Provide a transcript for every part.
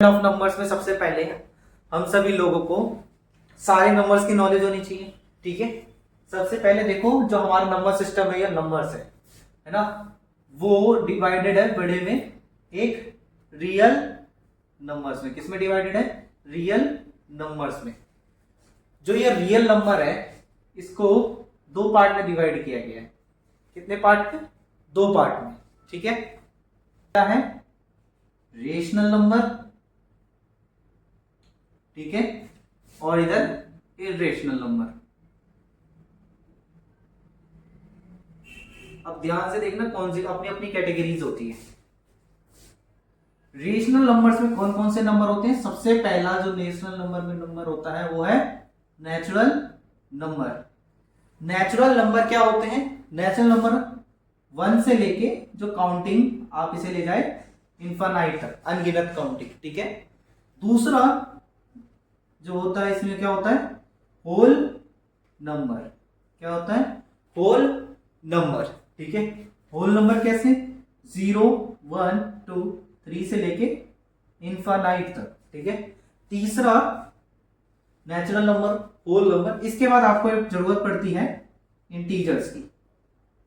Of numbers में सबसे पहले हम सभी लोगों को सारे नंबर्स की नॉलेज होनी चाहिए। ठीक है, सबसे पहले देखो जो हमारा नंबर सिस्टम है या नंबर्स है ना, वो डिवाइडेड है बड़े में एक रियल नंबर्स में। किसमें डिवाइडेड है? रियल नंबर्स में। जो ये रियल नंबर है इसको दो पार्ट में डिवाइड किया गया है। कितने पार्ट में? दो पार्ट में। ठीक है, क्या है? रेशनल नंबर, ठीक है, और इधर इरेशनल नंबर। अब ध्यान से देखना कौन सी अपनी अपनी कैटेगरीज होती है। रेशनल नंबर्स में कौन कौन से नंबर होते हैं? सबसे पहला जो नेशनल नंबर में नंबर होता है वो है नेचुरल नंबर। नेचुरल नंबर क्या होते हैं? नेचुरल नंबर 1 से लेके जो काउंटिंग आप इसे ले जाए इनफाइनाइट तक, अनगिनत काउंटिंग। ठीक है, दूसरा जो होता है इसमें क्या होता है? Whole number. क्या होता है? Whole number. ठीक है, होल नंबर कैसे? 0 1 2 3 से लेके इनफाइनाइट तक। ठीक है, तीसरा नेचुरल नंबर, होल नंबर। इसके बाद आपको एक जरूरत पड़ती है इंटीजर्स की।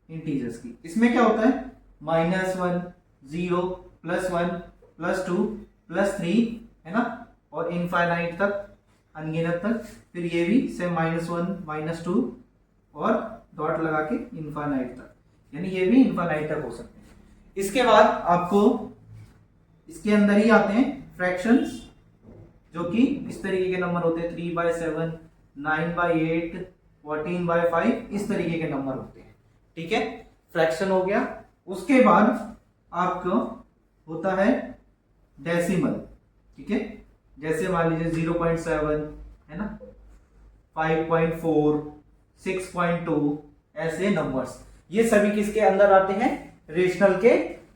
इंटीजर्स की इसमें क्या होता है? -1 0 +1 +2 +3 है ना, और इनफाइनाइट तक, अनगिनत तक। फिर ये भी सेम -1 -2 और डॉट लगा के इनफाइनाइट तक, यानी ये भी इनफाइनाइट तक हो सकते हैं। इसके बाद आपको इसके अंदर ही आते हैं फ्रैक्शंस, जो कि इस तरीके के नंबर होते हैं। 3/7 9/8 14/5 इस तरीके के नंबर होते हैं। ठीक है, फ्रैक्शन हो गया। उसके बाद आपको होता है डेसिमल। ठीक है, जैसे मान लीजिए 0.7 है ना, 5.4 6.2 ऐसे नंबर्स। ये सभी किसके अंदर आते हैं? रेशनल के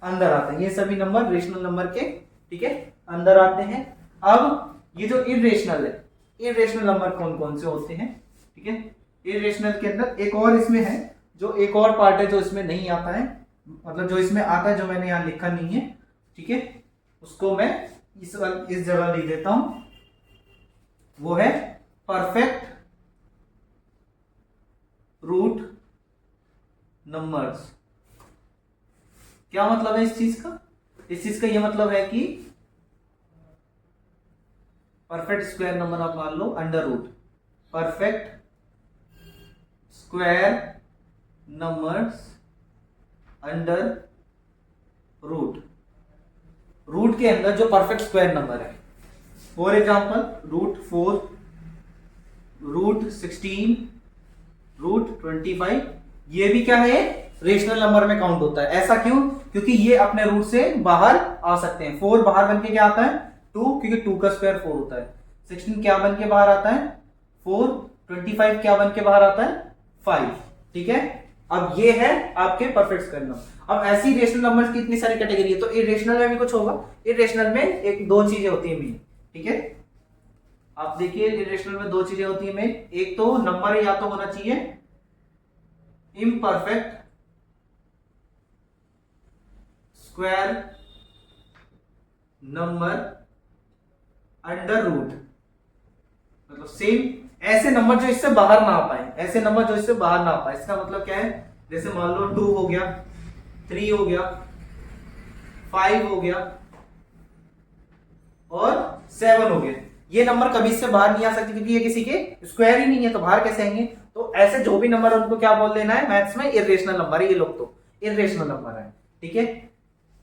अंदर आते हैं। ये सभी नंबर रेशनल नंबर के, ठीक है, अंदर आते हैं। अब ये जो इरेशनल है, इरेशनल नंबर कौन कौन से होते हैं? ठीक है, इरेशनल के अंदर एक और इसमें है, जो एक और पार्ट है जो इसमें नहीं आता है, मतलब जो इसमें आता है जो मैंने यहां लिखा नहीं है। ठीक है, उसको मैं इस जगह लिख देता हूं, वो है परफेक्ट रूट नंबर्स। क्या मतलब है इस चीज का? इस चीज का यह मतलब है कि परफेक्ट स्क्वायर नंबर आप मान लो under root, perfect square numbers under root. Root के अंदर जो परफेक्ट स्क्वायर नंबर है, फॉर एग्जाम्पल √4, √16, √25, ये भी क्या है? रेशनल नंबर में काउंट होता है। ऐसा क्यों? क्योंकि ये अपने रूट से बाहर आ सकते हैं। 4 बाहर बन के क्या आता है? 2, क्योंकि 2 का स्क्वायर 4 होता है। 16 क्या बन के बाहर आता है? 4। 25 क्या बन के बाहर आता है? 5। ठीक है, अब ये है आपके परफेक्ट स्क्वायर नंबर। अब ऐसी रेशनल नंबर्स की इतनी सारी कैटेगरी है, तो इरेशनल में भी कुछ होगा। इरेशनल में एक दो चीजें होती है मेन। ठीक है, आप देखिए इरेशनल में दो चीजें होती है मेन। एक तो नंबर या तो होना चाहिए imperfect square number under root, मतलब सेम ऐसे नंबर जो इससे बाहर ना आ पाए, ऐसे नंबर जो इससे बाहर ना आ पाए। इसका मतलब क्या है? जैसे मान लो 2 हो गया, 3 हो गया, 5 हो गया और 7 हो गया। ये नंबर कभी इससे बाहर नहीं आ सकते, क्योंकि ये किसी के स्क्वायर ही नहीं है, तो बाहर कैसे आएंगे? तो ऐसे जो भी नंबर है उनको क्या बोल देना है मैथ्स में? इरेशनल नंबर है। ये लोग तो इरेशनल नंबर है। ठीक है,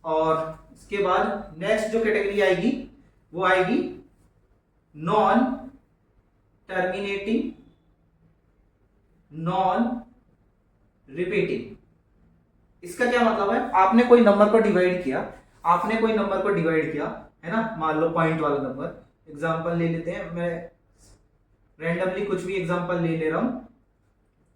और इसके बाद नेक्स्ट जो कैटेगरी आएगी वो आएगी नॉन टर्मिनेटिंग, नॉन रिपीटिंग। इसका क्या मतलब है? आपने कोई नंबर को डिवाइड किया, आपने कोई नंबर को डिवाइड किया है ना, मान लो पॉइंट वाला नंबर। एग्जांपल ले लेते हैं, मैं रैंडमली कुछ भी एग्जांपल ले रहा हूं।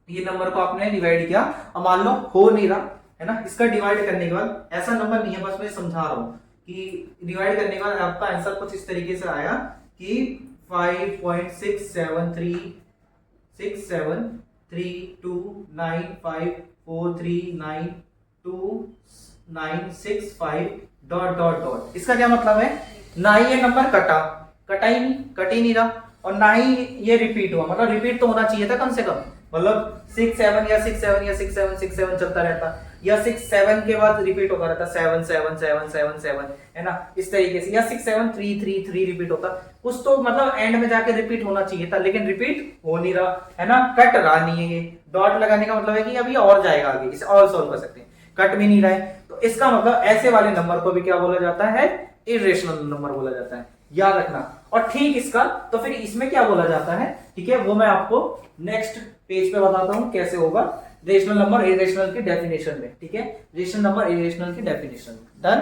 ये नंबर को आपने डिवाइड किया, अब मान लो हो नहीं रहा है ना। इसका डिवाइड करने के बाद ऐसा नंबर नहीं है, बस मैं समझा रहा हूं कि डिवाइड करने के बाद आपका आंसर कुछ इस तरीके से आया कि 5.673295439296 5 ... इसका क्या मतलब है? ना ही ये नंबर कटा ही नहीं, कट ही नहीं रहा, और ना ही ये रिपीट हुआ, मतलब रिपीट तो होना चाहिए था कम से कम, मतलब 6 7 या 6 7 या 6 7 6 7 चलता रहता, या 6 7 के बाद रिपीट होता रहता 7 7 7 7 7, है ना, इस तरीके से, या 6 7 3 3 3 रिपीट होता, कुछ तो मतलब एंड में जाके रिपीट होना चाहिए था, लेकिन रिपीट हो नहीं रहा, है ना, कट रहा नहीं है। ये डॉट लगाने का मतलब है कि अभी और जाएगा आगे, इसे और सॉल्व कर सकते हैं, कट भी नहीं रहा है, तो इसका मतलब ऐसे वाले नंबर को भी क्या बोला जाता है, इरेशनल नंबर बोला जाता है, याद रखना। और ठीक इसका तो फिर इसमें क्या बोला जाता है, ठीक है, वो मैं आपको नेक्स्ट पेज पे बताता हूं कैसे होगा, रेशनल नंबर इरेशनल की डेफिनेशन में, ठीक है, रेशनल नंबर इरेशनल की definition. Done.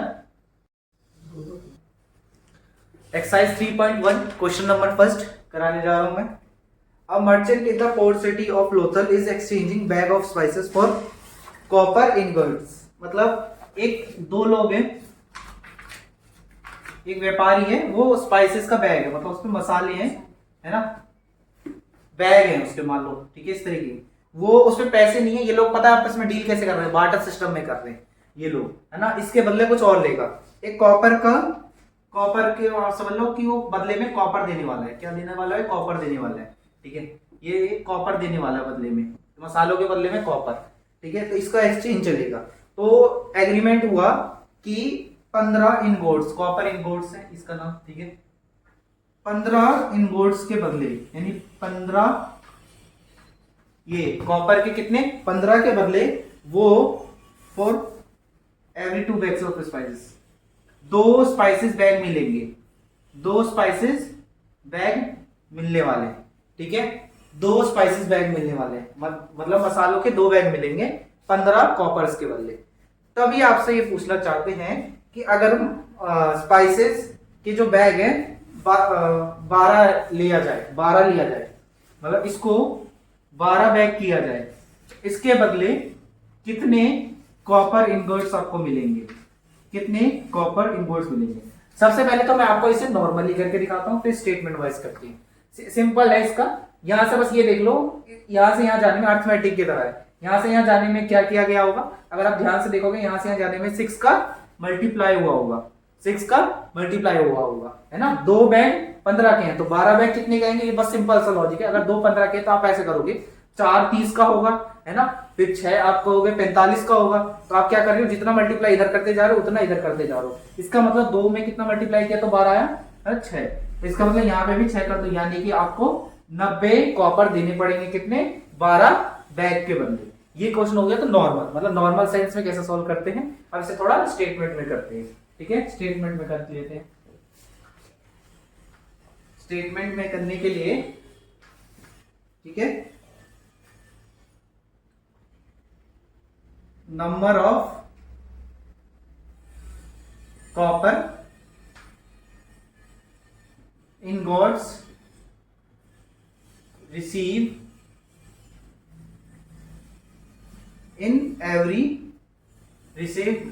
Exercise 3.1 question number first कराने जा रहा हूं मैं। A merchant in the port city of Lothal is exchanging bag of spices for copper ingots. मतलब एक दो लोग हैं, एक व्यापारी है, वो स्पाइसेस का बैग है, मतलब उसमें मसाले हैं, है ना, बैग है उसके, मान लो, ठीक है, इस तरीके, वो उसमें पैसे नहीं है, ये लोग पता है आपस में डील कैसे कर रहे हैं, बार्टर सिस्टम में कर रहे हैं ये लोग, है ना, इसके बदले कुछ और लेगा, एक कॉपर के समझ लो कि वो बदले में कॉपर देने वाला है, क्या देने वाला है, कॉपर देने वाला है, ठीक है, ये कॉपर देने वाला है बदले में, मसालों के बदले में कॉपर, ठीक है, तो इसका एक्सचेंज चलेगा। तो एग्रीमेंट हुआ कि 15 इनगोट्स, कॉपर इनगोट्स है इसका नाम, ठीक है, 15 इनगोट्स के बदले, यानी 15 ये कॉपर के कितने, 15 के बदले वो for every 2 bags of spices, 2 spices bag मिलेंगे, 2 स्पाइसेस बैग मिलने वाले, ठीक है, 2 स्पाइसेस बैग मिलने वाले, मतलब मसालों के 2 बैग मिलेंगे 15 कॉपर्स के बदले। तभी आपसे ये पूछना चाहते हैं कि अगर स्पाइसेस के जो बैग है 12 लिया जाए, 12 लिया जाए, मतलब इसको 12 बैग किया जाए, इसके बदले कितने कॉपर इनगोट्स आपको मिलेंगे, कितने कॉपर इनगोट्स मिलेंगे। सबसे पहले तो मैं आपको इसे नॉर्मली करके दिखाता हूं, फिर स्टेटमेंट वाइज करते हैं। सिंपल है इसका, यहां से बस ये देख लो, यहां से यहां जाने में अर्थमेटिक की तरह है, यहां से यहां जाने में क्या किया गया होगा, अगर आप ध्यान से देखोगे यहां से यहां जाने में 6 का मल्टीप्लाई हुआ होगा, 6 का मल्टीप्लाई हुआ होगा, है ना, 2 बैग 15 के हैं तो 12 बैग कितने कहेंगे, ये बस सिंपल सा लॉजिक है। अगर 2 15 के तो आप ऐसे करोगे, 4 30 का होगा, है ना, फिर 6 आप कहोगे 45 का होगा, तो आप क्या कर रहे हो, जितना मल्टीप्लाई इधर करते जा रहे हो उतना इधर करते जा रहे हो। इसका मतलब 2 में कितना मल्टीप्लाई किया तो 12 आया, 6, तो इसका मतलब यहाँ पे भी 6 कर दो, यानी कि आपको 90 कॉपर देने पड़ेंगे, कितने, 12 बैग के बदले। ये क्वेश्चन हो गया तो नॉर्मल, मतलब नॉर्मल साइंस में कैसे सॉल्व करते हैं, अब इसे थोड़ा स्टेटमेंट में करते हैं, ठीक है, स्टेटमेंट में कर लेते हैं। स्टेटमेंट में करने के लिए, ठीक है, number of copper ingots receive in every received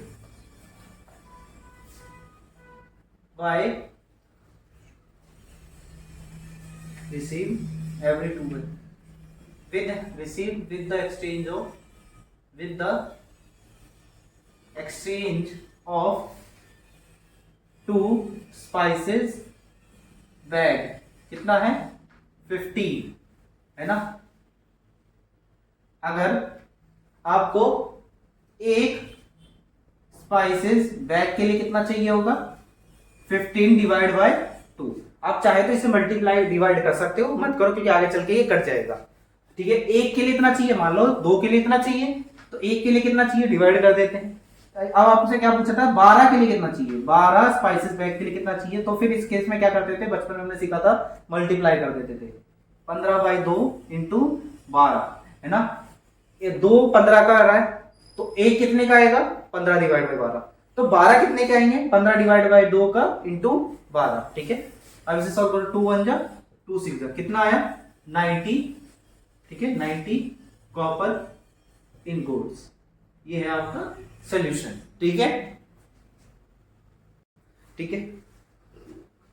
by received every 2 with received with the exchange of 2 spices bag, कितना है 15, है ना। अगर आपको एक स्पाइसेस बैग के लिए कितना चाहिए होगा, 15 डिवाइड बाय 2। आप चाहे तो इसे मल्टीप्लाई डिवाइड कर सकते हो, मत करो क्योंकि आगे चल के ये कट जाएगा, ठीक है। एक के लिए इतना चाहिए, मान लो 2 के लिए इतना चाहिए, तो एक के लिए कितना चाहिए डिवाइड कर देते हैं। अब आपसे क्या पूछा था, 12 के लिए कितना चाहिए, 12 स्पाइसेस बैग के लिए कितना चाहिए, तो फिर इस केस में क्या करते थे, बचपन में हमने सीखा था, मल्टीप्लाई कर देते थे, 15 बाई 2 इंटू 12, है ना। ये 2 15 का आ रहा है, तो एक कितने का आएगा, 15 डिवाइड बाई 12, तो 12 कितने के आएंगे, 15 डिवाइड बाई 2 का इंटू 12, ठीक है। अब इसे सॉल्व करो, 2 1 जा 2 6 जा, कितना आया 90, ठीक है, 90 कॉपर इनगोट्स, ये है आपका सॉल्यूशन, ठीक है, ठीक है।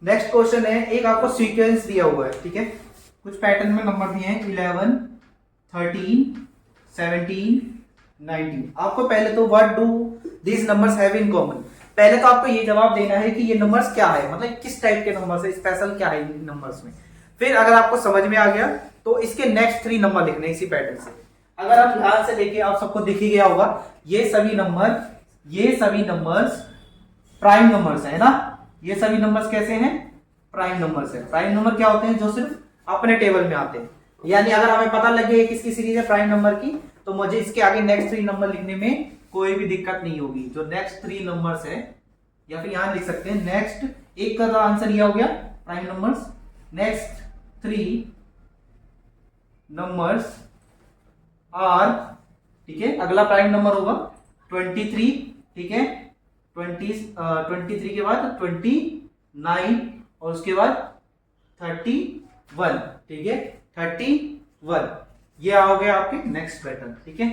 नेक्स्ट क्वेश्चन है, एक आपको सीक्वेंस दिया हुआ है, ठीक है, कुछ पैटर्न में नंबर दिए हैं 11 13 17 19। आपको पहले तो what do these numbers have in common, पहले तो आपको ये जवाब देना है कि ये नंबर्स क्या है, मतलब किस टाइप के नंबर्स है, स्पेशल क्या है इन नंबर्स में। फिर अगर आपको समझ में आ गया तो इसके नेक्स्ट 3 नंबर लिखने इसी पैटर्न से। अगर आप ध्यान से देखिए, आप सबको दिख ही गया होगा, ये सभी नंबर्स प्राइम नंबर्स है ना। ये सभी नंबर्स कैसे हैं? प्राइम नंबर्स है। प्राइम नंबर क्या होते हैं? जो सिर्फ अपने टेबल में आते हैं। यानी अगर हमें पता लग गया किसकी सीरीज है प्राइम नंबर की, तो मुझे इसके आगे नेक्स्ट 3 नंबर लिखने में कोई भी दिक्कत नहीं होगी। जो नेक्स्ट 3 नंबर्स है, या फिर यहां लिख सकते हैं नेक्स्ट, एक का आंसर यह हो गया prime numbers. Next 3 numbers are, ठीक है, अगला प्राइम नंबर होगा 23, ठीक है, 23 के बाद 29 और उसके बाद 31, ठीक है, 31। ये आ गया आपके नेक्स्ट पैटर्न, ठीक है।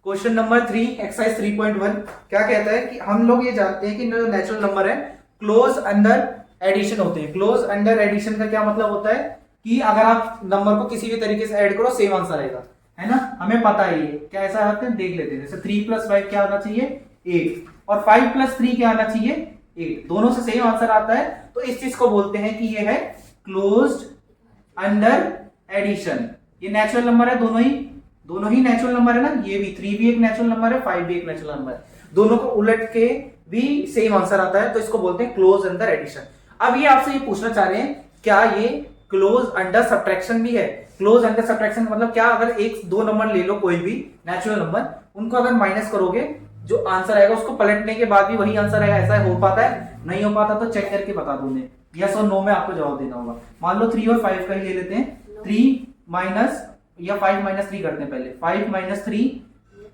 क्वेश्चन नंबर 3 एक्सरसाइज 3.1 क्या कहता है कि हम लोग ये जानते हैं कि जो नेचुरल नंबर है क्लोज अंडर एडिशन होते हैं। क्लोज अंडर एडिशन का क्या मतलब होता है कि अगर आप नंबर को किसी भी तरीके से ऐड करो सेम आंसर आएगा, है ना। हमें पता ही है क्या ऐसा आते हैं, देख लेते हैं। जैसे 3 + 5 क्या आना चाहिए? 8, और 5 + 3 क्या आना चाहिए? 8। दोनों से सेम आंसर आता है, तो इस चीज को बोलते हैं कि ये है क्लोज्ड अंडर एडिशन। ये नेचुरल नंबर है, दोनों ही नेचुरल नंबर है ना। ये भी 3 भी एक नेचुरल नंबर है, 5 भी एक नेचुरल नंबर है। दोनों को उलट के भी सेम आंसर आता है, तो इसको बोलते हैं क्लोज अंडर एडिशन। अब ये आपसे ये पूछना चाह रहे हैं क्या ये क्लोज अंडर सब्ट्रैक्शन भी है? क्लोज अंडर सब्ट्रैक्शन मतलब क्या? अगर 1-2 नंबर ले लो, कोई भी नेचुरल नंबर, उनको अगर माइनस करोगे, जो आंसर आएगा उसको पलटने के बाद भी वही आंसर आएगा। ऐसा हो पाता है? नहीं हो पाता तो चेक करके बता दो, यस और नो में आपको जवाब देना होगा। मान लो 3 और 5 का ही ले लेते हैं। 3 माइनस या 5 - 3 करते हैं पहले। 5 - 3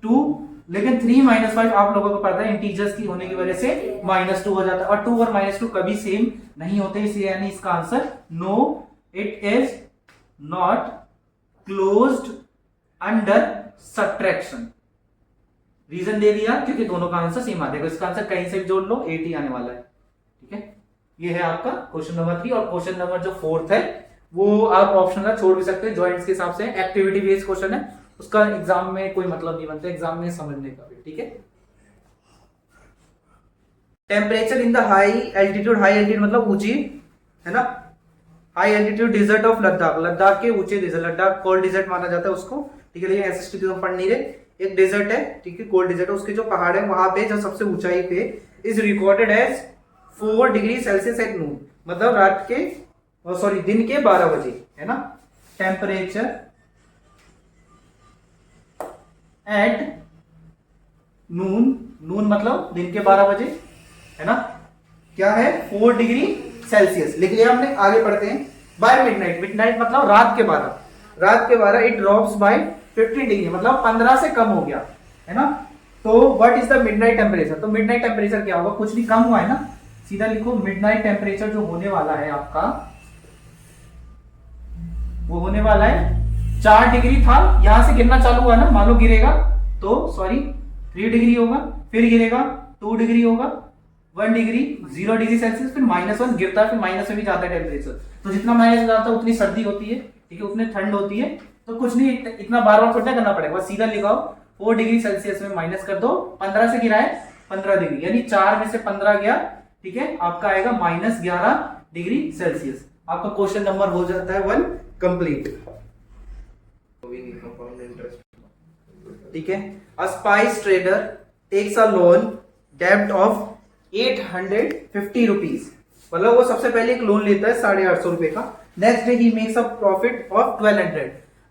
2, लेकिन 3 - 5 आप लोगों को पता है इंटीजर्स की होने की वजह से -2 हो जाता है, और 2 और -2 कभी सेम नहीं होते, इसलिए यानी इसका answer no, it is not closed under subtraction. Reason दे दिया क्योंकि दोनों का आंसर सेम आ जाएगा। इसका आंसर कहीं से भी जोड़ लो 8 ही आने वाला है, ठीक है। ये है आपका क्वेश्चन नंबर 3। और क्वेश्चन नंबर जो 4th है वो आप ऑप्शनल छोड़ भी सकते हैं, ज्वाइंट्स के हिसाब से। एक्टिविटी बेस्ड क्वेश्चन है, उसका एग्जाम में कोई मतलब नहीं बनता, एग्जाम में समझने का भी, ठीक है। Temperature in the high altitude मतलब ऊंची, है ना, high altitude desert of Ladakh, Ladakh के ऊंचे डिजर्ट, लद्दाख कोल्ड डिजर्ट माना जाता है उसको, ठीक है। लेकिन एसएसटी तो पढ़ नहीं रहे, एक डिजर्ट है, ठीक है, कोल्ड डिजर्ट है, उसके जो पहाड़ है वहां पे जो सबसे ऊंचाई पे is recorded as 4 degree Celsius at noon, मतलब रात के दिन के 12 बजे, है ना। टेम्परेचर एट नून मतलब दिन के 12 बजे, है ना, क्या है 4 डिग्री सेल्सियस लिख लिया हमने। आगे बढ़ते हैं। बाय मिडनाइट मतलब रात के 12 इट ड्रॉप्स बाय 15 डिग्री, मतलब 15 से कम हो गया, है ना। तो what is the midnight temperature? तो मिडनाइट टेम्परेचर क्या होगा? कुछ नहीं, कम हुआ है ना, सीधा लिखो मिडनाइट टेम्परेचर जो होने वाला है आपका, वो होने वाला है 4 डिग्री था, यहां से गिरना चालू हुआ ना, मान लो गिरेगा तो 3 डिग्री होगा, फिर गिरेगा 2 डिग्री होगा, 1 डिग्री, 0 डिग्री सेल्सियस, फिर -1 गिरता है, फिर माइनस में भी जाता है टेम्परेचर। तो जितना माइनस जाता है उतनी सर्दी होती है, ठीक है, उतनी ठंड होती है। तो कुछ नहीं, इतना बार थोड़ा करना पड़ेगा, बस सीधा लिखाओ 4 डिग्री सेल्सियस में माइनस कर दो, 15 से गिरा है 15 डिग्री, यानी 4 में से 15 गया, ठीक है, आपका आएगा -11 डिग्री सेल्सियस। आपका क्वेश्चन नंबर हो जाता है 1 कंप्लीट, ठीक है। A spice trader takes a loan डेब्ट ऑफ 850 रुपीज, मतलब वो सबसे पहले एक लोन लेता है 850 रुपए का। Next day he makes a profit of 1200,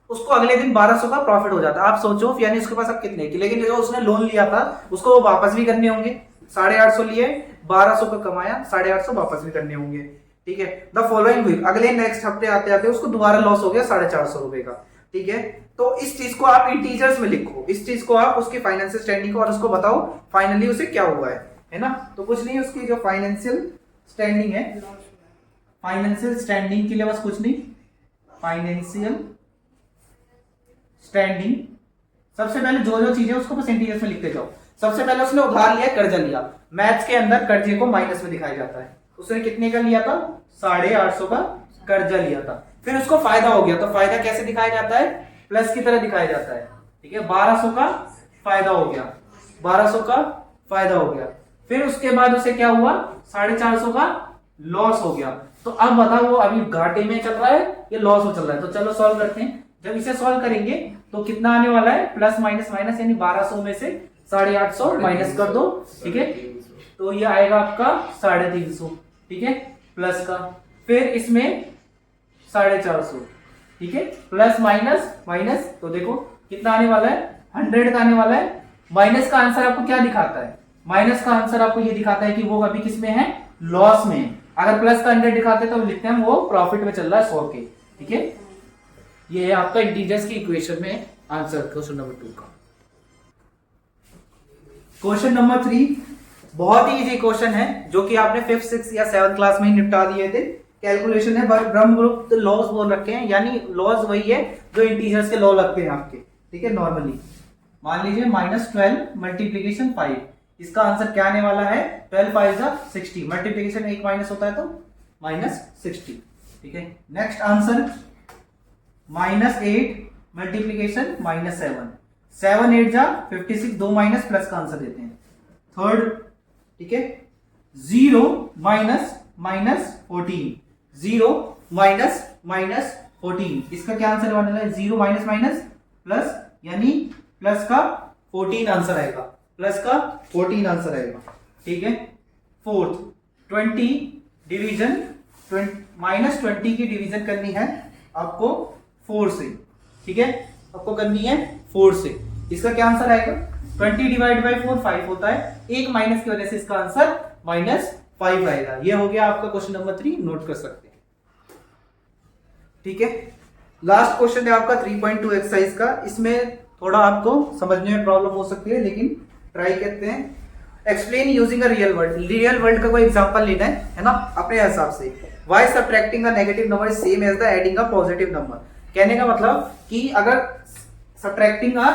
उसको अगले दिन 1200 का प्रॉफिट हो जाता है। आप सोचो, यानी उसके पास अब कितने की, लेकिन जो उसने लोन लिया था उसको वो वापस भी करने होंगे। 850 लिए, 1200 का कमाया, 850 वापस भी करने होंगे, ठीक है। द फॉलोइंग वीक, अगले नेक्स्ट हफ्ते आते आते उसको दोबारा लॉस हो गया 450 रुपए का, ठीक है। तो इस चीज को आप इंटीजर्स में लिखो, इस चीज को आप उसकी फाइनेंशियल स्टैंडिंग को, और उसको बताओ फाइनली उसे क्या हुआ है ना। तो कुछ नहीं, उसकी जो फाइनेंशियल स्टैंडिंग है, फाइनेंशियल स्टैंडिंग के लिए बस कुछ नहीं, फाइनेंशियल स्टैंडिंग, सबसे पहले जो चीजें उसको बस इंटीजर्स में लिखते जाओ। सबसे पहले उसने उधार लिया, कर्जा लिया, मैथ्स के अंदर कर्जे को माइनस में दिखाया जाता है। उसने कितने का लिया था? 850 का कर्जा लिया था। फिर उसको फायदा हो गया, तो फायदा कैसे दिखाया जाता है? प्लस की तरह दिखाया जाता है, ठीक है, 1200 का फायदा हो गया, 1200 का फायदा हो गया। फिर उसके बाद उसे क्या हुआ, 450 का लॉस हो गया। तो अब बताओ वो अभी घाटे में चल रहा है या लॉस में चल रहा है? तो चलो सॉल्व करते हैं। जब इसे सॉल्व करेंगे तो कितना आने वाला है, प्लस माइनस माइनस, यानी 1200 में से 850 माइनस कर दो, ठीक है, तो ये आएगा आपका 350, ठीक है, प्लस का। फिर इसमें 450, ठीक है, प्लस माइनस माइनस, तो देखो कितना आने वाला है, 100 का आने वाला है। माइनस का आंसर आपको क्या दिखाता है, माइनस का आंसर आपको ये दिखाता है कि वो अभी किस में है, लॉस में है। अगर प्लस का 100 दिखाते तो लिखते हैं वो प्रॉफिट में चल रहा है 100 के, ठीक है। ये है आपका इंटीजर्स की इक्वेशन में आंसर क्वेश्चन नंबर 2 का। क्वेश्चन नंबर 3 बहुत ही इजी क्वेश्चन है, जो कि आपने 5th 6th या 7th क्लास में ही निपटा दिए थे। कैलकुलेशन है, ब्रह्मगुप्त लॉज बोल रखे हैं, यानी लॉज वही है जो इंटीजर्स के लॉ लगते हैं आपके, ठीक है, नॉर्मली। मान लीजिए -12 मल्टीप्लीकेशन 5, इसका आंसर क्या आने वाला है, 12 5 60, मल्टीप्लीकेशन 1 माइनस होता है तो -60, ठीक है। Next answer -8 multiplication -7, 7 8 56, 2 minus plus का आंसर देते हैं। थर्ड, ठीक है, 0 माइनस माइनस 14, 0 माइनस माइनस 14, इसका क्या आंसर आने वाला है, 0 माइनस माइनस प्लस, यानी प्लस का 14 आंसर आएगा, प्लस का 14 आंसर आएगा, ठीक है। फोर्थ, 20 डिवीजन -20 की डिवीजन करनी है आपको 4 से, ठीक है, आपको करनी है 4 से। इसका क्या आंसर आएगा, 20 डिवाइड बाई 4 5 होता है, एक माइनस की वजह से इसका आंसर -5 आएगा। ये हो गया आपका क्वेश्चन नंबर 3, नोट कर सकते हैं, ठीक है। लास्ट क्वेश्चन है आपका 3.2 एक्सरसाइज का। इसमें थोड़ा आपको समझने में प्रॉब्लम हो सकती है, लेकिन ट्राई करते हैं। Explain using a real world, real world का कोई एग्जांपल लेना है ना, अपने हिसाब से। Why subtracting a negative number is same as the adding a positive number. कहने का मतलब कि अगर सब्ट्रैक्टिंग अ,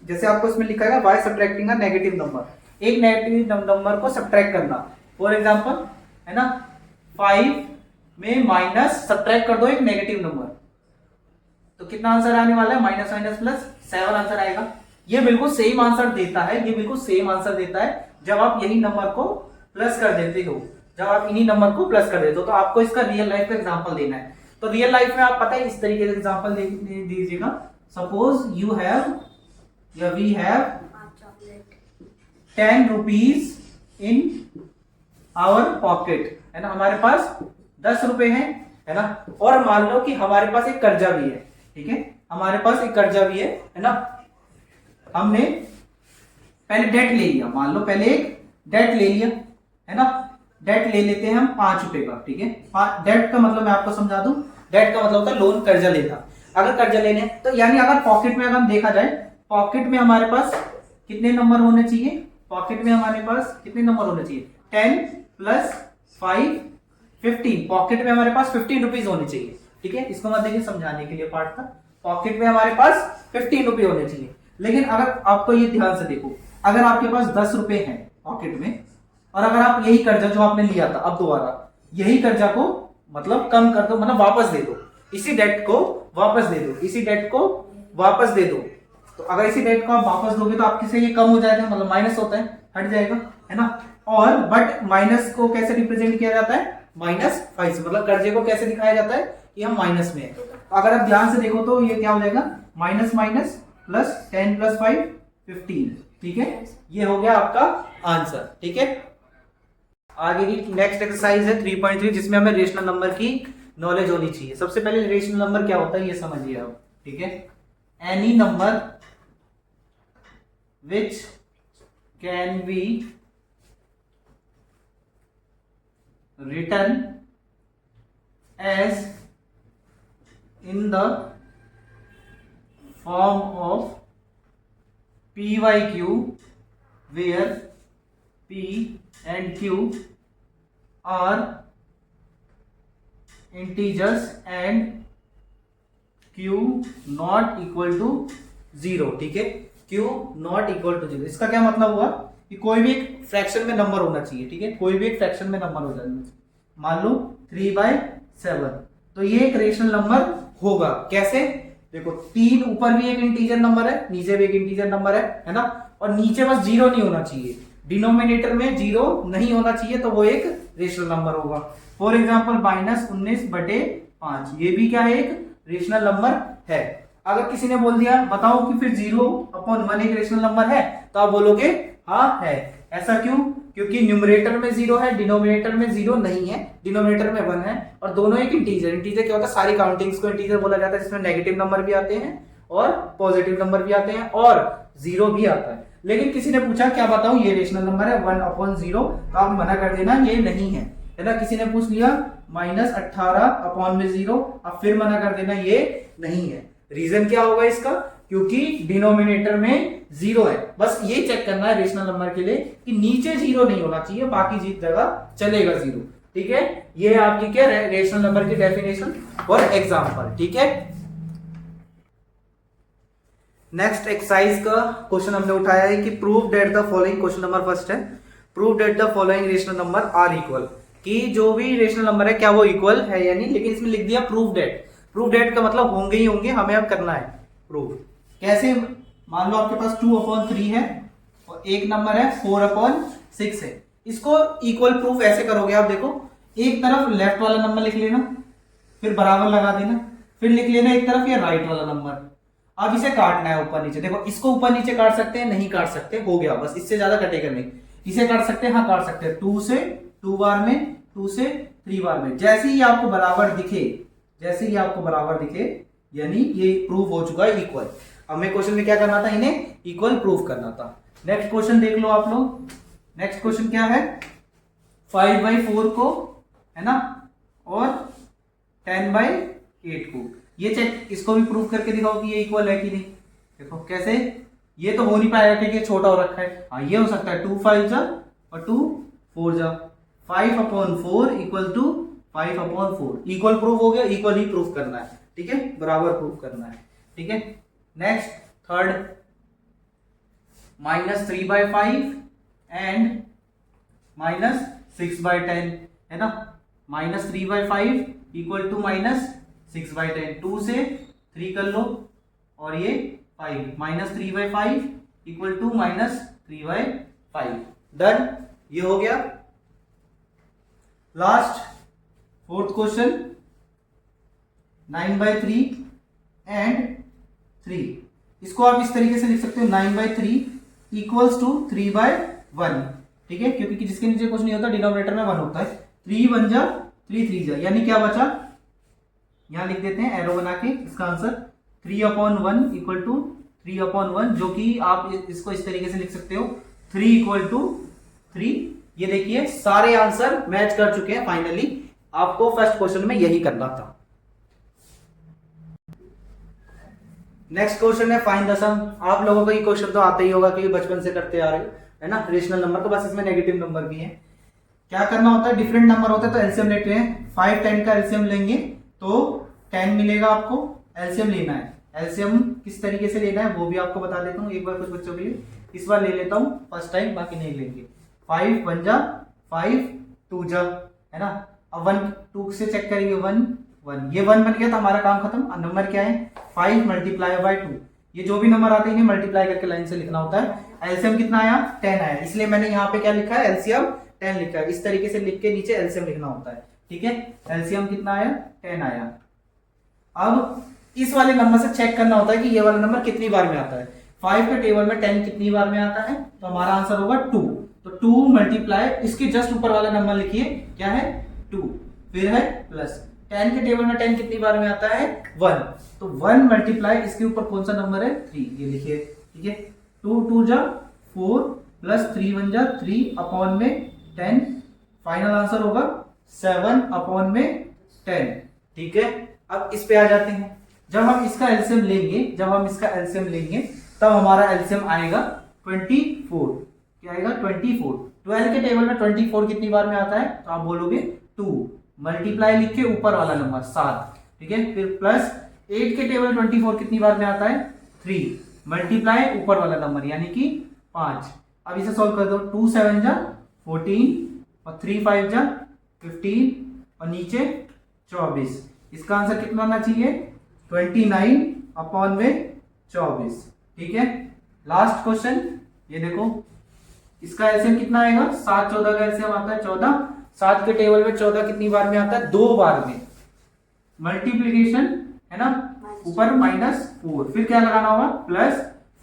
जैसे आपको इसमें लिखा है why subtracting a negative number, एक नेगेटिव नंबर को सब्ट्रैक्ट करना। फॉर एग्जांपल है ना, 5 में माइनस सब्ट्रैक्ट कर दो एक नेगेटिव नंबर, तो कितना आंसर आने वाला है, माइनस माइनस प्लस 7 आंसर आएगा। ये बिल्कुल सेम आंसर देता है, ये बिल्कुल सेम आंसर देता है जब आप यही नंबर को प्लस कर देते हो, जब आप इन्हीं नंबर को प्लस कर देते हो। तो आपको इसका रियल लाइफ का एग्जांपल देना है। तो रियल लाइफ में आप पता है इस तरीके से एग्जांपल दीजिएगा। सपोज यू हैव या we have 10 rupees in our pocket, है ना, हमारे पास 10 रुपए हैं, है ना। और मान लो कि हमारे पास एक कर्जा भी है, ठीक है, हमारे पास एक कर्जा भी है ना। हमने पहले डेट ले लिया, मान लो पहले एक डेट ले लिया, है ना। डेट ले लेते हैं हम 5 रुपए का, ठीक है। डेट का मतलब मैं आपको समझा दूं, डेट का मतलब होता है लोन, कर्जा लेना। अगर कर्जा लेने तो यानी अगर पॉकेट में अगर हम देखा जाए, पॉकेट में हमारे पास कितने नंबर होने चाहिए, पॉकेट में हमारे पास कितने नंबर होने चाहिए, 10 प्लस 5 15, पॉकेट में हमारे पास 15 रुपीज होने चाहिए, ठीक है। इसको मत देखिए, समझाने के लिए पार्ट था। पॉकेट में हमारे पास 15 रुपए होने चाहिए। लेकिन अगर आपको ये ध्यान से देखो, अगर आपके पास 10 रुपए हैं पॉकेट में, और अगर आप यही कर्जा जो आपने लिया था अब दोबारा यही कर्जा को मतलब कम कर दो, मतलब वापस दे दो, इसी डेट को वापस दे दो, इसी डेट को वापस दे दो, तो अगर इसी डेट को आप वापस दोगे तो आपके से ये कम हो जाएगा, मतलब माइनस होता है, हट जाएगा, है ना। और बट माइनस को कैसे रिप्रेजेंट किया जाता है, -5 से, मतलब कर्जे को कैसे दिखाया जाता है कि हम माइनस में है। अगर आप ध्यान से देखो तो ये क्या हो जाएगा, माइनस माइनस प्लस 10 प्लस 5 15, ठीक है। ये हो गया आपका आंसर, ठीक है। आगे की नेक्स्ट एक्सरसाइज है 3.3, जिसमें हमें रेशनल नंबर की नॉलेज होनी चाहिए। सबसे पहले रेशनल नंबर क्या होता है ये समझिए आप, ठीक है। Any number which can be written as in the form of p by q, where p and q are integers and q not equal to 0, ठीक है। q not equal to 0, इसका क्या मतलब हुआ कि कोई भी एक फ्रैक्शन में नंबर होना चाहिए, ठीक है, कोई भी एक फ्रैक्शन में नंबर हो जाए। मान लो 3/7, तो ये एक रेशनल नंबर होगा। कैसे, देखो 3 ऊपर भी एक इंटीजर नंबर है, नीचे भी एक इंटीजर नंबर है ना, और नीचे बस 0 नहीं होना चाहिए, डिनोमिनेटर में 0 नहीं होना चाहिए, तो वो एक रेशनल नंबर होगा। फॉर एग्जाम्पल -19/5, ये भी क्या है, एक रेशनल नंबर है। अगर किसी ने बोल दिया बताओ कि फिर 0/1 एक रेशनल नंबर है, तो आप बोलोगे हाँ है। ऐसा क्यों? क्योंकि न्यूमरेटर में 0 है, डिनोमिनेटर में 0 नहीं है, डिनोमिनेटर में 1 है, और दोनों एक इंटीजर। इंटीजर क्या होता है, सारी काउंटिंग्स को इंटीजर बोला जाता है, जिसमें नेगेटिव नंबर भी आते हैं और पॉजिटिव नंबर भी आते हैं और 0 भी आता है। लेकिन किसी ने पूछा क्या बताऊं ये रेशनल नंबर है 1/0, तो आप मना कर देना ये नहीं है ना। किसी ने पूछ लिया -18/0, आप फिर मना कर देना ये नहीं है। रीजन क्या होगा इसका? क्योंकि डिनोमिनेटर में 0 है। बस ये चेक करना है रेशनल नंबर के लिए कि नीचे 0 नहीं होना चाहिए, बाकी जी जगह चलेगा 0। ठीक है, ये आपकी क्या रेशनल नंबर की डेफिनेशन और एग्जांपल। ठीक है, नेक्स्ट एक्सरसाइज का क्वेश्चन हमने उठाया है कि prove that the following, question number first है, prove that the following rational number are equal, कि जो भी रेशनल नंबर है क्या वो इक्वल है या नहीं। लेकिन इसमें लिख दिया प्रूव दैट। प्रूव दैट का मतलब होंगे ही होंगे, हमें अब करना है प्रूव। कैसे? मान लो आपके पास 2/3 है और एक नंबर है 4/6 है। इसको इक्वल प्रूफ ऐसे करोगे आप, देखो एक तरफ लेफ्ट वाला नंबर लिख लेना, फिर बराबर लगा देना, फिर लिख लेना एक तरफ ये राइट वाला नंबर। अब इसे काटना है ऊपर नीचे। देखो इसको ऊपर नीचे काट सकते हैं, नहीं काट सकते, हो गया बस, इससे ज्यादा कटेगा नहीं। इसे काट सकते हैं, हाँ काट सकते हैं, 2 से 2 बार में, 2 से 3 बार में। जैसे ही आपको बराबर दिखे, जैसे ही आपको बराबर दिखे, यानी ये प्रूफ हो चुका है इक्वल। हमें क्वेश्चन में क्या करना था, इन्हें इक्वल प्रूफ करना था। नेक्स्ट क्वेश्चन देख लो आप लोग। नेक्स्ट क्वेश्चन क्या है, 5/4 को है ना और 10/8 को, ये चेक, इसको भी प्रूफ करके दिखाओ कि ये इक्वल है कि नहीं। देखो कैसे, ये तो हो नहीं पाएगा क्योंकि ये छोटा हो रखा है। हाँ ये हो सकता है 2 5 जा और 2 4 जा, 5/4 इक्वल टू 5/4। इक्वल प्रूफ हो गया, इक्वल ही प्रूफ करना है। ठीक है, बराबर प्रूफ करना है। ठीक है, नेक्स्ट थर्ड, -3/5 एंड -6/10 है ना। -3/5 इक्वल टू -6/10, 2 से 3 कर लो और ये 5, -3/5 इक्वल टू -3/5। डन, ये हो गया। Last fourth question, 9/3 and 3। इसको आप इस तरीके से लिख सकते हो, 9/3 इक्वल्स टू 3/1। ठीक है, क्योंकि जिसके नीचे कुछ नहीं होता, डिनोमिनेटर में 1 होता है। 3 1 जा 3 3 जा, यानी क्या बचा, यहां लिख देते हैं एरो बना के। इसका आंसर 3/1 इक्वल टू 3/1, जो कि आप इसको इस तरीके से लिख सकते हो, 3 इक्वल टू 3। ये देखिए सारे आंसर मैच कर चुके हैं फाइनली। आपको फर्स्ट क्वेश्चन में यही करना था। नेक्स्ट क्वेश्चन है फाइंड द सम। आप लोगों को ये क्वेश्चन तो आता ही होगा क्योंकि बचपन से करते आ रहे हो, है ना। रेशनल नंबर को, बस इसमें नेगेटिव नंबर भी है। क्या करना होता है, डिफरेंट नंबर होता है तो एलसीएम लेते हैं। 5 10 का एलसीएम लेंगे तो 10 मिलेगा आपको, एलसीएम लेना है। एलसीएम किस तरीके से लेना है वो भी आपको बता देता हूँ एक बार कुछ बच्चों के लिए। इस बार ले लेता हूँ फर्स्ट टाइम, बाकी नहीं लेंगे। 5 1 जा 5 2 जा, है ना। अब 1 2 से चेक करेंगे, 1 1, ये 1 बन गया तो हमारा काम खत्म। नंबर क्या है, 5 × 2। ये जो भी नंबर आते हैं इन्हें मल्टीप्लाई करके लाइन से लिखना होता है। एलसीएम कितना आया, 10 आया, इसलिए मैंने यहाँ पे क्या लिखा है, एलसीएम 10 लिखा है। इस तरीके से लिख के नीचे एलसीएम लिखना होता है। ठीक है, एलसीएम कितना आया, 10 आया। अब इस वाले नंबर से चेक करना होता है कि ये वाला नंबर कितनी बार में आता है। 5 के टेबल में 10 कितनी बार में आता है, तो हमारा आंसर होगा 2। तो 2 मल्टीप्लाई, इसके जस्ट ऊपर वाला नंबर लिखिए, क्या है 2, फिर है प्लस। 10 के टेबल में 10 कितनी बार में आता है, 1, तो 1 मल्टीप्लाई, इसके ऊपर कौन सा नंबर है, 3, ये लिखिए। ठीक है, 2 2 जा 4 प्लस 3 1 जा 3/10, फाइनल आंसर होगा 7/10। ठीक है, अब इस पे आ जाते हैं। जब हम इसका एलसीएम लेंगे, तब हमारा एलसीएम आएगा 24। क्या आएगा, 24। 12 के टेबल में 24 कितनी बार में आता है, तो आप बोलोगे 2, मल्टीप्लाई लिख के ऊपर वाला नंबर 7। ठीक है, फिर प्लस 8 के टेबल 24 कितनी बार में आता है, 3, मल्टीप्लाई ऊपर वाला नंबर यानी कि 5। अब इसे सॉल्व कर दो, 2 7 जा 14 और 3 5 जा 15 और नीचे 24। इसका आंसर कितना आना चाहिए, 29 अपॉन में 24। ठीक है, लास्ट क्वेश्चन ये देखो, इसका एलसीएम कितना आएगा, 7 14 का एलसीएम आता है 14। 7 के टेबल में 14 कितनी बार में आता है, 2 बार में। मल्टीप्लीकेशन है ना, ऊपर -4, फिर क्या लगाना होगा प्लस।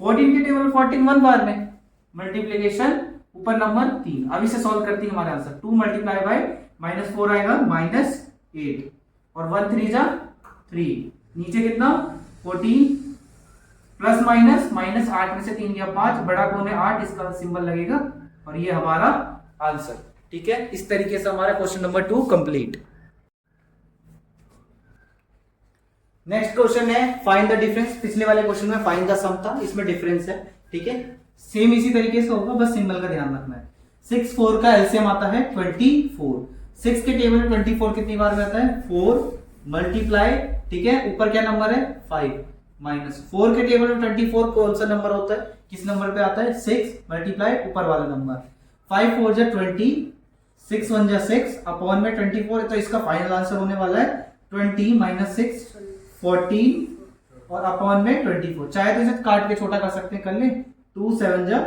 14 के टेबल में 14 1 बार में, मल्टीप्लीकेशन ऊपर नंबर 3। अब इसे सॉल्व करते हैं, हमारे आंसर 2 मल्टीप्लाई बाय -4 आएगा -8, और 1 3 जा 3, नीचे कितना 14 प्लस माइनस 8 में से 3 गया 5, बड़ा कौन है 8, इसका सिंबल लगेगा, और ये हमारा आंसर। ठीक है, इस तरीके से हमारा question number 2 complete. Next question है फाइंड द डिफरेंस। पिछले वाले क्वेश्चन में फाइंड द सम था, इसमें डिफरेंस है। ठीक है, सेम इसी तरीके से होगा, बस सिंबल का ध्यान रखना है। 6 4 का एलसीएम आता है 24। 6 के टेबल में 24 कितनी बार में आता है, 4 मल्टीप्लाई, ठीक है, ऊपर क्या नंबर है 5, माइनस 4 के टेबल में 24 कौन सा नंबर होता है, किस नंबर पे आता है, 6 मल्टीप्लाई ऊपर वाला नंबर, 5 4 जा 20, 6 1 जा 6 अपॉन में 24, तो इसका फाइनल आंसर होने वाला है 20 माइनस 6 14 और अपॉन में 24। चाहे तो इसे काट के छोटा कर सकते हैं, कर ले, 2 7 जा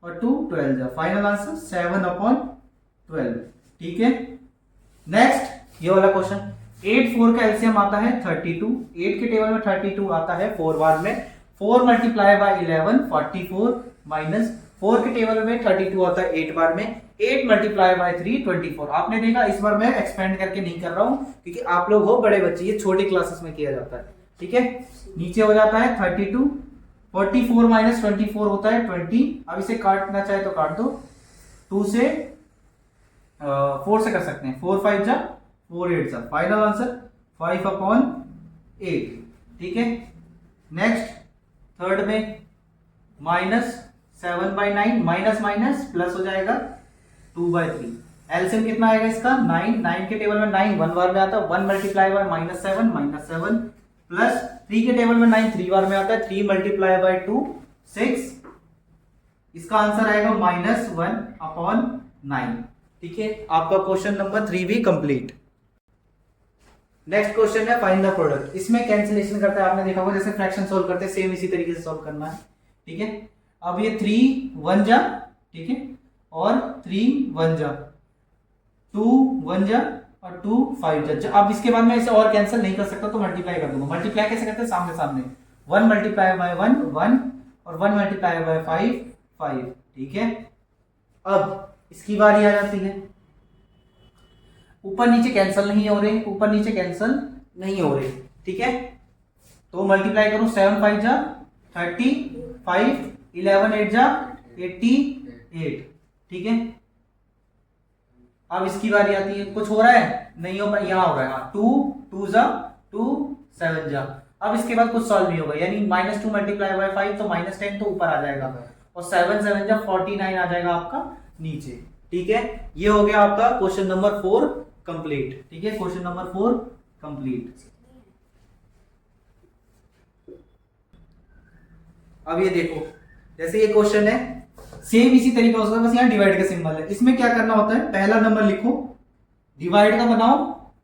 और 2 12 जा, फाइनल आंसर 7 अपॉन 12। ठीक है, नेक्स्ट ये वाला क्वेश्चन, 8 4 का एलसीएम आता है 32। 8 के टेबल में 32 आता है 4 बार में, 4 मल्टीप्लाई बाय 11 44 माइनस 4 के टेबल में 32 आता है 8 बार में, 8 मल्टीप्लाई बाय 3 24। आपने देखा, इस बार मैं एक्सपेंड करके नहीं कर रहा हूं क्योंकि आप लोग हो बड़े बच्चे, ये छोटी क्लासेस में किया जाता है। ठीक है, नीचे हो जाता है 32, 44 माइनस 24 होता है 20। अब इसे काटना चाहे तो काट दो, 2 से 4 से कर सकते हैं, 4 5 जा 4 8 जा, फाइनल आंसर 5 अपॉन 8। ठीक है, नेक्स्ट थर्ड में -7/9, माइनस माइनस प्लस हो जाएगा 2/3। एलसीएम कितना आएगा इसका 9। 9 के टेबल में 9 1 बार में आता है, 1 मल्टीप्लाई बाय -7 प्लस 3 के टेबल में 9 3 बार में आता है, 3 मल्टीप्लाई बाय 2 6। इसका आंसर आएगा -1 अपॉन 9। ठीक है, आपका क्वेश्चन नंबर 3 भी कंप्लीट। नेक्स्ट क्वेश्चन है फाइंड द प्रोडक्ट। इसमें कैंसिलेशन करते हैं, आपने देखा होगा जैसे फ्रैक्शन सॉल्व करते हैं, सेम इसी तरीके से सॉल्व करना है। ठीक है, अब ये 3 1 जा, ठीक है, और 3 1 जा, 2 1 जा और 2 5 जा। अब इसके बाद में इसे और कैंसिल नहीं कर सकता तो मल्टीप्लाई कर दूंगा। मल्टीप्लाई कैसे करते हैं, सामने सामने, 1 मल्टीप्लाई बाय 1 1 और 1 मल्टीप्लाई बाय 5 5। ठीक है, अब इसकी बारी आ जाती है, ऊपर नीचे कैंसिल नहीं हो रहे, ऊपर नीचे कैंसिल नहीं हो रहे। ठीक है, तो मल्टीप्लाई करूं, 7 5 जा 35, 11 8 जा 88। ठीक है, अब इसकी बारी आती है, कुछ हो रहा है, नहीं हो पा, यहां हो रहा है, 2 2 जा 2 7 जा। अब इसके बाद कुछ सॉल्व नहीं होगा, यानी -2 मल्टीप्लाई बाय 5 तो -10 तो ऊपर आ जाएगा, और 7 7 जा 49 आ जाएगा आपका नीचे। ठीक है, ये हो गया आपका क्वेश्चन नंबर 4 कंप्लीट। ठीक है, क्वेश्चन नंबर 4 कंप्लीट। अब ये देखो, जैसे ये क्वेश्चन है सेम इसी तरीके का होगा, बस यहाँ डिवाइड का सिंबल है। इसमें क्या करना होता है, पहला नंबर लिखो, डिवाइड का बनाओ,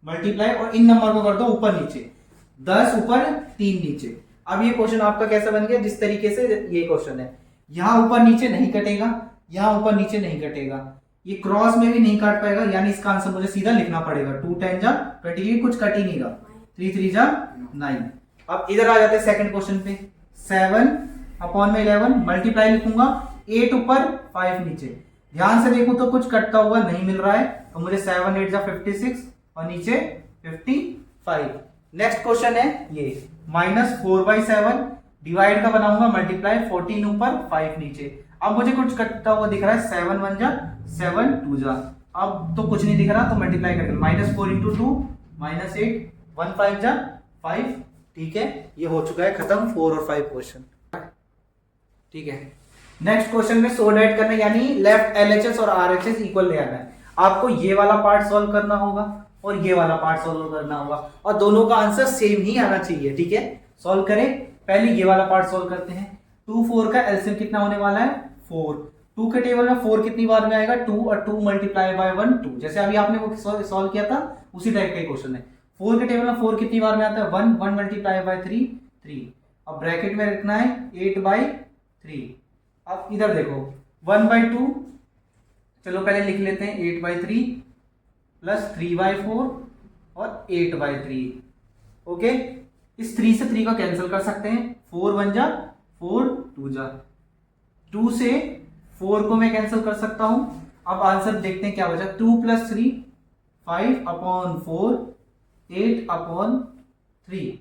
मल्टीप्लाई, और इन नंबर को कर दो ऊपर नीचे, 10 ऊपर 3 नीचे। अब ये क्वेश्चन आपका कैसा बन गया, जिस तरीके से ये क्वेश्चन है, यहां ऊपर नीचे नहीं कटेगा, यहां ऊपर नीचे नहीं कटेगा, ये क्रॉस में भी नहीं काट पाएगा, यानी इसका आंसर मुझे सीधा लिखना पड़ेगा, 2 10 जा 20, कुछ कट ही नहीं रहा, 3 3 जा 9। अब इधर आ जाते हैं सेकंड क्वेश्चन पे, 7 अपॉन में 11 मल्टीप्लाई लिखूंगा, 8 ऊपर 5 नीचे। ध्यान से देखो तो कुछ कटता हुआ नहीं मिल रहा है, तो मुझे 7 8 जा 56 और नीचे 55। नेक्स्ट क्वेश्चन है ये, -4/7 डिवाइड का बनाऊंगा, मल्टीप्लाई 14 ऊपर 5 नीचे। अब मुझे कुछ कटता हुआ दिख रहा है, 7 1 जा 7 2 जा, अब तो कुछ नहीं दिख रहा, तो मल्टीप्लाई करके -4 × 2 -8 1 5 जा 5। ठीक है, ये हो चुका है खत्म 4 और 5 क्वेश्चन। ठीक है, नेक्स्ट क्वेश्चन में सोल्व ऐड करना, यानी लेफ्ट LHS और RHS इक्वल ले आना है। आपको ये वाला पार्ट सॉल्व करना होगा और ये वाला पार्ट सॉल्व करना होगा, और दोनों का आंसर सेम ही आना चाहिए। ठीक है, सॉल्व करें, पहले ये वाला पार्ट सॉल्व करते हैं। 2 4 का एलसीएम कितना होने वाला है 4। 2 के टेबल में 4 कितनी बार में आएगा, 2, और 2 मल्टीप्लाई बाय 1 2, जैसे अभी आपने वो सॉल्व किया था उसी टाइप का क्वेश्चन है। 4 के टेबल में 4 कितनी बार में आता है, 1 1 मल्टीप्लाई बाय 3 3, अब ब्रैकेट में रखना है 8/3। अब इधर देखो 1/2, चलो पहले लिख लेते हैं 8/3 प्लस 3/4 और 8/3। ओके, इस 3 से 3 को कैंसिल कर सकते हैं, 4 1 जा 4 2 जा, 2 से 4 को मैं कैंसिल कर सकता हूं। अब आंसर देखते हैं क्या बचा, 2 + 3 5/4 8/3।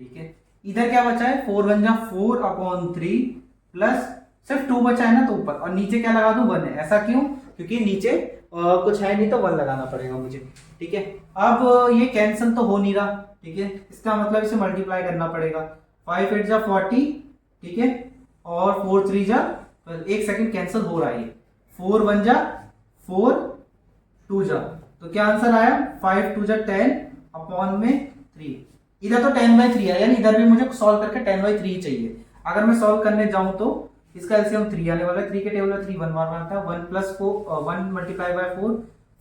ठीक है, इधर क्या बचा है 4 1 जा 4/3 प्लस सिर्फ 2 बचा है ना, तो ऊपर, और नीचे क्या लगा दूं 1 है। ऐसा क्यों, क्योंकि नीचे कुछ है नहीं तो 1 लगाना पड़ेगा मुझे। ठीक है, अब ये कैंसिल तो हो नहीं रहा। ठीक है, इसका मतलब इसे मल्टीप्लाई करना पड़ेगा। 5 8 जा 40, ठीक है, और 4 3 जा, एक सेकंड कैंसिल हो रहा है ये, 4 1 जा 4 2 जा, तो क्या आंसर आया 5 2 जा 10/3। इधर तो 10/3 है, यानी इधर भी मुझे सॉल्व करके 10/3 चाहिए। अगर मैं सॉल्व करने जाऊं तो इसका एलसीएम 3 आने वाला है। 3 के टेबल में 3 1 बार में आता है, 1 + 4 1 × 4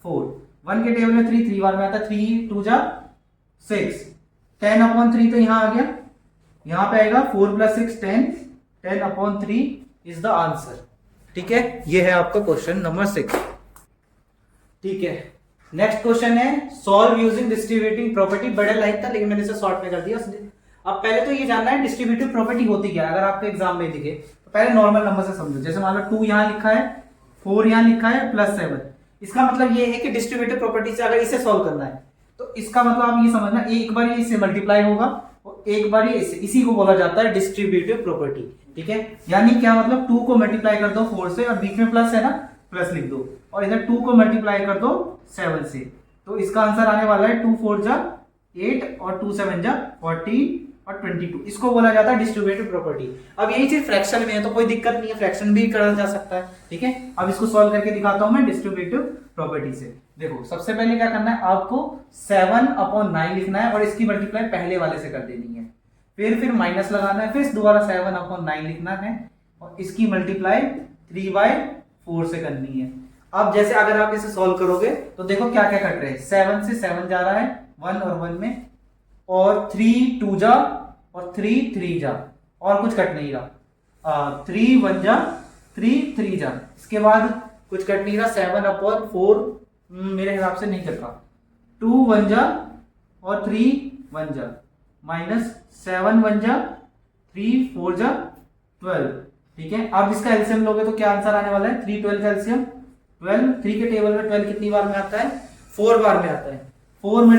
4, 1 के टेबल में 3 बार में आता है, 3 2 जा 6, 10/3 तो यहां आ गया, यहां पे आएगा 4 + 6 10, 10/3 इज द आंसर। ठीक है, ये है आपका क्वेश्चन नंबर 6। ठीक है, नेक्स्ट क्वेश्चन है सॉल्व यूजिंग डिस्ट्रीब्यूटिव प्रॉपर्टी। बड़ा लाइन था लेकिन मैंने इसे शॉर्ट में कर दिया। अब पहले तो ये जानना है डिस्ट्रीब्यूटिव प्रॉपर्टी होती क्या है। अगर आपको एग्जाम में दिखे तो पहले नॉर्मल नंबर से समझो। जैसे मान लो 2 यहां लिखा है, 4 यहां लिखा है, +7, इसका मतलब ये है कि डिस्ट्रीब्यूटिव प्रॉपर्टी से अगर इसे सॉल्व करना है तो इसका मतलब आप ये समझना, एक बार ये इससे मल्टीप्लाई होगा और एक बार ये इससे, इसी को बोला जाता है डिस्ट्रीब्यूटिव प्रॉपर्टी। ठीक है, यानी क्या मतलब 2 को मल्टीप्लाई कर दो 4 से और बीच में प्लस है ना, प्लस लिख दो, और इधर 2 को मल्टीप्लाई कर दो 7 से, तो इसका आंसर आने वाला है 2 4 जा 8 और 2 7 जा 14 और 22। इसको बोला जाता है डिस्ट्रीब्यूटिव प्रॉपर्टी। अब यही चीज फ्रैक्शन में है तो कोई दिक्कत नहीं है, फ्रैक्शन भी करा जा सकता है। ठीक है, अब इसको सॉल्व करके दिखाता हूं मैं डिस्ट्रीब्यूटिव प्रॉपर्टी से। देखो सबसे पहले क्या करना है, आपको 7/9 लिखना है और इसकी मल्टीप्लाई पहले वाले से कर देनी है, फिर माइनस लगाना है, फिर दोबारा 7/9 लिखना है और इसकी मल्टीप्लाई 3/4 से करनी है। अब जैसे अगर आप इसे सॉल्व करोगे तो देखो क्या क्या कट रहे हैं, 7 से 7 जा रहा है 1 और 1 में, और 3 2 जा और 3 3 जा, और कुछ कट नहीं रहा, 3 1 जा 3 3 जा, इसके बाद कुछ कट नहीं रहा, 7/4 मेरे हिसाब से नहीं कट रहा, 2 1 जा और 3 1 जा, माइनस 7 1 जा 3 4 जा 12। ठीक है, अब इसका एलसीएम लोगे तो क्या आंसर आने वाला है, 3 12 का एलसीएम 12। 3 के टेबल में 12 कितनी बार में आता है, 4 बार में आता है, 4 ×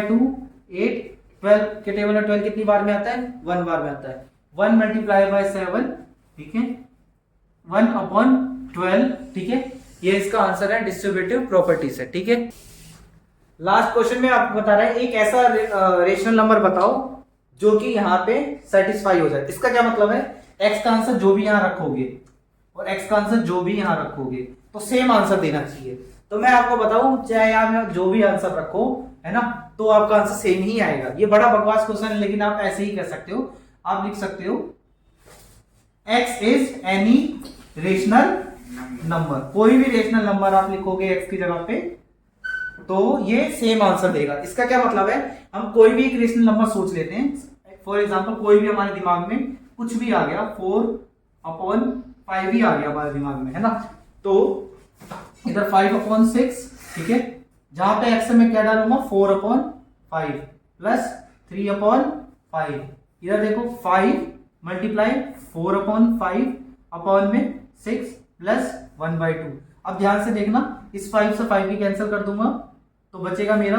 2 8, 12 के टेबल में 12 कितनी बार में आता है, 1 बार में आता है, 1 × 7, ठीक है, 1/12। ठीक है, ये इसका आंसर है डिस्ट्रीब्यूटिव प्रॉपर्टी से। ठीक है, लास्ट क्वेश्चन में आपको बता रहा है एक ऐसा रेशनल नंबर बताओ जो कि यहाँ पे सेटिस्फाई हो जाए। इसका क्या मतलब है, x का आंसर जो भी यहाँ रखोगे और x का आंसर जो भी यहाँ रखोगे तो सेम आंसर देना चाहिए। तो मैं आपको बताऊं, चाहे आप जो भी आंसर रखो है ना, तो आपका आंसर सेम ही आएगा। ये बड़ा बकवास क्वेश्चन है लेकिन आप ऐसे ही कर सकते हो। आप लिख सकते हो x is any rational number, कोई भी रेशनल नंबर आप लिखोगे x की जगह पे तो ये सेम आंसर देगा। इसका क्या मतलब है, हम कोई भी एक रेशनल नंबर सोच लेते हैं, फॉर एग्जांपल कोई भी हमारे दिमाग में कुछ भी आ गया, 4/5 ही आ गया हमारे दिमाग में है ना, तो इधर 5/6, ठीक है, जहां पे x में क्या डालूंगा 4/5 प्लस 3/5, इधर देखो 5 × 4/5 अपॉन में 6 प्लस 1/2। अब ध्यान से देखना, इस 5 से 5 भी कैंसिल कर दूंगा तो बचेगा मेरा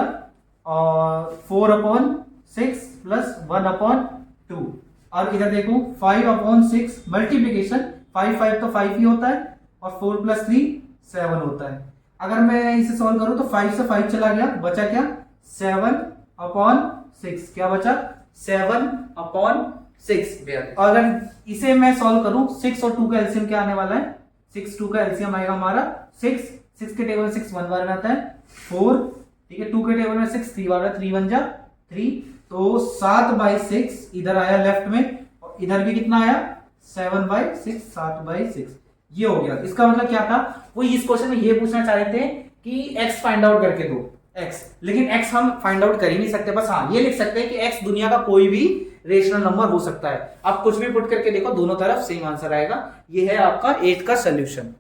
4/6 प्लस 1/2। और इधर देखो 5/6 मल्टीप्लीकेशन, 5 5 तो 5 ही होता है और 4 + 3 7 होता है। अगर मैं इसे सॉल्व करूं तो 5 से 5 चला गया, बचा क्या 7/6, क्या बचा 7/6। अगर इसे मैं सॉल्व करूं 6 और 2 का एलसीएम क्या आने वाला है, 6 2 का एलसीएम आएगा हमारा 6 के टेबल में 6 1 बार में आता है 4, ठीक है, 2 के टेबल में 6 3 बार में 3 1 जा 3, तो 7/6 इधर आया लेफ्ट में और इधर भी कितना आया 7/6, 7/6 ये हो गया। इसका मतलब क्या था, वो इस क्वेश्चन में ये पूछना चाह रहे थे कि x फाइंड आउट करके दो, एक्स, लेकिन एक्स हम फाइंड आउट कर ही नहीं सकते, बस हाँ ये लिख सकते हैं कि एक्स दुनिया का कोई भी रेशनल नंबर हो सकता है। आप कुछ भी पुट करके देखो, दोनों तरफ सेम आंसर आएगा। ये है आपका 8 का सोल्यूशन।